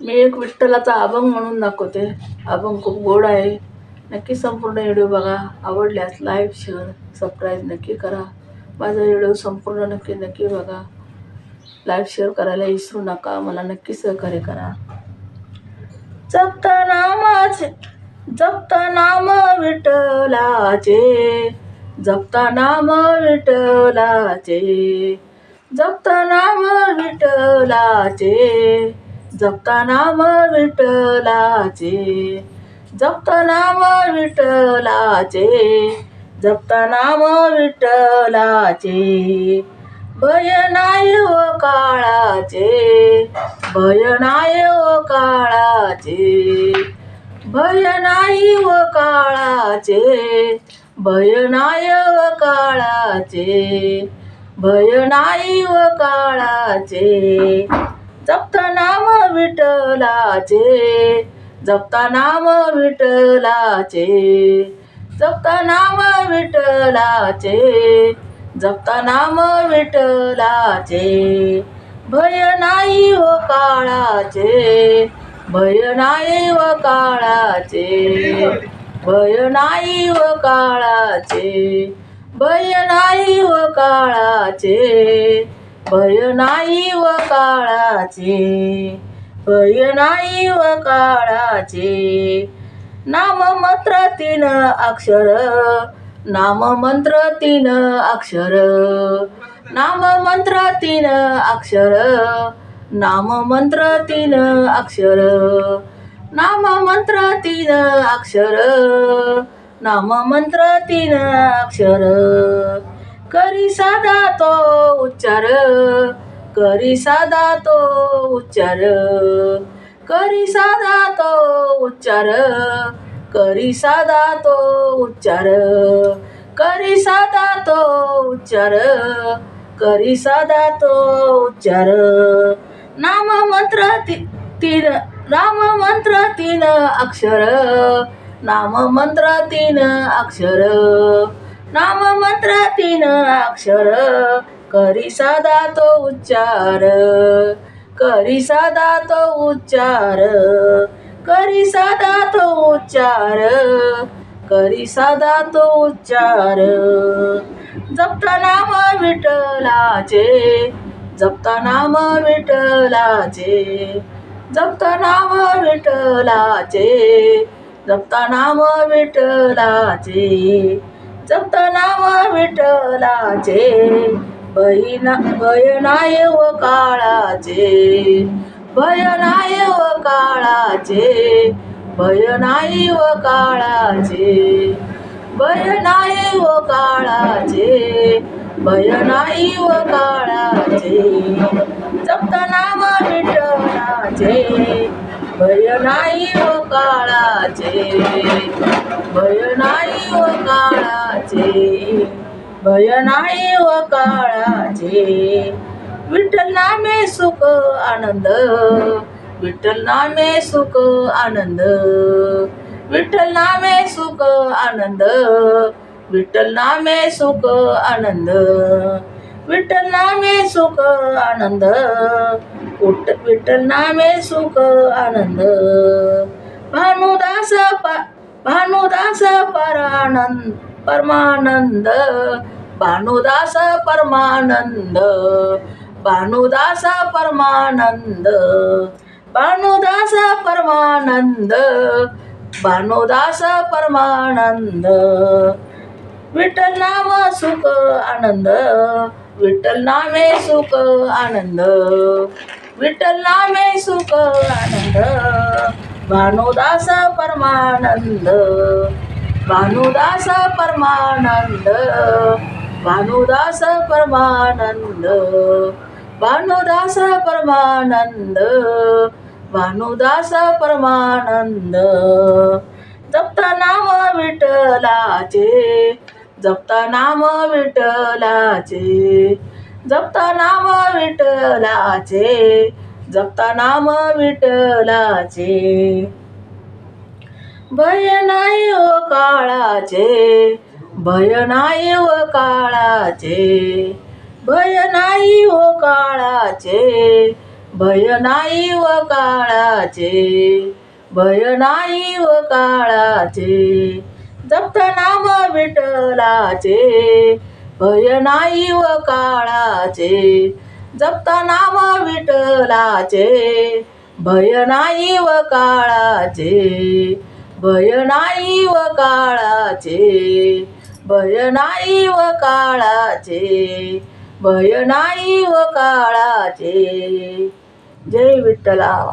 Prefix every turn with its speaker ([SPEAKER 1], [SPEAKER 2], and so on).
[SPEAKER 1] मी एक विठ्ठलाचा अभंग म्हणून दाखवते. अभंग खूप गोड आहे. नक्की संपूर्ण व्हिडिओ बघा. आवडल्यास लाईक शेअर सबस्क्राईब नक्की करा. माझा व्हिडिओ संपूर्ण नक्की बघा. लाईक शेअर करायला विसरू नका. मला नक्की सहकार्य करा. जपता नामाचे जपता नाम विठ्ठलाचे, जपता नाम विठ्ठलाचे, जपता नाम विठ्ठलाचे, जपता नाम विठ्ठलाचे, जपता नाम विठ्ठलाचे, जपता नाम विठ्ठलाचे. भय नाही व काळाचे, भय नाही व काळाचे, भय नाही व काळाचे, भय नाही व काळाचे, भय नाही व काळाचे. जपता नाम विठ्ठलाचे, जपता नाम विठ्ठलाचे, जपता नाम विठ्ठलाचे, जपता नाम विठ्ठलाचे. भय नाही व काळाचे, भय नाही व काळाचे, भय नाही व काळाचे, भय नाही व काळाचे, भय नाही व काळाचे, भय नाही व काळाचे. नाम मंत्र 3 अक्षर, नाम मंत्र 3 अक्षर, नाम मंत्र 3 अक्षर, नाम मंत्र 3 अक्षर, नाम मंत्र 3 अक्षर, नाम मंत्र 3 अक्षर. करी साधा तो उच्चार, करी साधा तो उच्चार, करी साधा तो उच्चार, करी साधा तो उच्चार, करी साधा तो उच्चार, करी साधा तो उच्चार. नाम मंत्र 3 नाम मंत्र 3 अक्षर, नाम मंत्र 3 अक्षर, नाम मंत्र 3 अक्षर, करी साधा तो उच्चार, करी साधा तो उच्चार, करी साधा तो उच्चार, करी साधा तो उच्चार. जपता नाम विठ्ठलाचे, जपता नाम विठ्ठलाचे, जपता नाम विठ्ठलाचे, जपता नाम विठ्ठलाचे, जपता नाम विठ्ठलाचे. भय नाही व काळाचे, भय नाही व काळाचे, भय नाही व काळाचे, भय नाही व काळाचे, भय नाही व काळाचे. जपता नाम विठ्ठलाचे, भय नाही व काळाचे, भय नाही व काळाचे, भय नाही व काळाचे. विठ्ठल नामे सुख आनंद, विठ्ठल नामे सुख आनंद, विठ्ठल नामे सुख आनंद, विठ्ठल नामे सुख आनंद, विठ्ठल नामे सुख आनंद, विठ्ठल नामे सुख आनंद. भानुदास भानुदास परमानंद, भानुदास परमानंद, भानुदास परमानंद, भानुदास परमानंद, भानुदास परमानंद. विठ्ठल नाम सुख आनंद, विठ्ठल नामे सुख आनंद, विठ्ठल नामे सुख आनंद. भानुदास परमानंद, भानुदास परमानंद, भानुदास परमानंद, भानुदास परमानंद, भानुदास परमानंद. जपता नाम विठ्ठलाचे, जपता नाम विठ्ठलाचे, जपता नाम विठ्ठलाचे, जपता नाम विठ्ठलाचे. भय नाही व काळाचे, भय नाही व काळाचे, भय नाही व काळाचे, भय नाही व काळाचे, भय नाही व काळाचे. जपत नाम विठ्ठलाचे, भय नाही व काळाचे. जपत नाम विठ्ठलाचे, भय नाही व काळाचे. भय नाही व काळाचे, भय नाही व काळाचे. भय नाही व काळाचे. जय विठ्ठला.